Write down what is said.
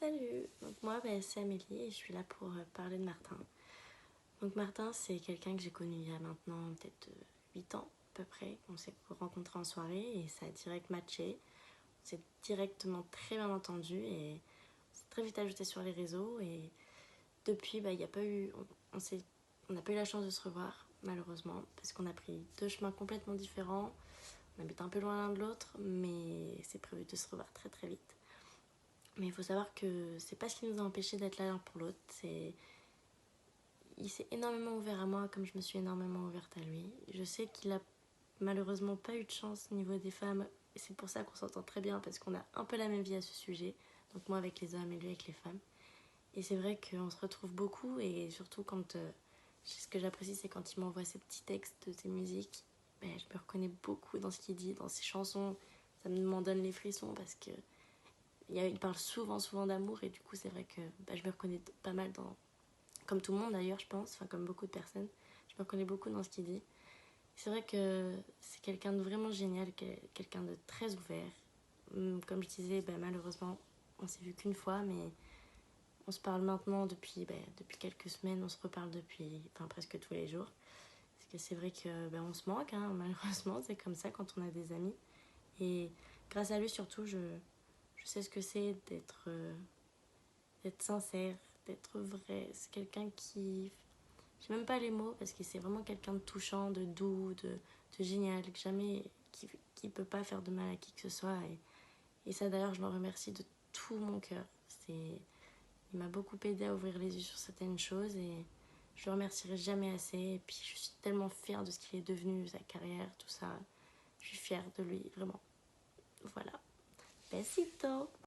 Salut, donc moi c'est Amélie et je suis là pour parler de Martin. Donc Martin c'est quelqu'un que j'ai connu il y a maintenant peut-être 8 ans à peu près. On s'est rencontrés en soirée et ça a direct matché. On s'est directement très bien entendu et on s'est très vite ajouté sur les réseaux et depuis il y a pas eu, on n'a pas eu la chance de se revoir malheureusement parce qu'on a pris deux chemins complètement différents. On habite un peu loin l'un de l'autre mais c'est prévu de se revoir très très vite. Mais il faut savoir que c'est pas ce qui nous a empêchés d'être là l'un pour l'autre. Il s'est énormément ouvert à moi comme je me suis énormément ouverte à lui. Je sais qu'il a malheureusement pas eu de chance au niveau des femmes. Et c'est pour ça qu'on s'entend très bien parce qu'on a un peu la même vie à ce sujet. Donc moi avec les hommes et lui avec les femmes. Et c'est vrai qu'on se retrouve beaucoup et surtout quand... ce que j'apprécie c'est quand il m'envoie ses petits textes de ses musiques. Je me reconnais beaucoup dans ce qu'il dit, dans ses chansons. Ça m'en donne les frissons parce que il parle souvent d'amour et du coup c'est vrai que je me reconnais pas mal dans, comme tout le monde d'ailleurs je pense, enfin comme beaucoup de personnes, je me reconnais beaucoup dans ce qu'il dit. C'est vrai que c'est quelqu'un de vraiment génial, quelqu'un de très ouvert. Comme je disais, malheureusement on s'est vu qu'une fois, mais on se parle maintenant depuis quelques semaines, on se reparle depuis presque tous les jours. Parce que c'est vrai que on se manque, hein, malheureusement c'est comme ça quand on a des amis. Et grâce à lui surtout, je sais ce que c'est d'être sincère, d'être vrai. C'est quelqu'un qui... J'ai même pas les mots parce que c'est vraiment quelqu'un de touchant, de doux, de génial, que jamais... qui peut pas faire de mal à qui que ce soit. Et ça d'ailleurs, je le remercie de tout mon cœur. Il m'a beaucoup aidé à ouvrir les yeux sur certaines choses et je le remercierai jamais assez. Et puis je suis tellement fière de ce qu'il est devenu, sa carrière, tout ça. Je suis fière de lui, vraiment. Voilà. Besito!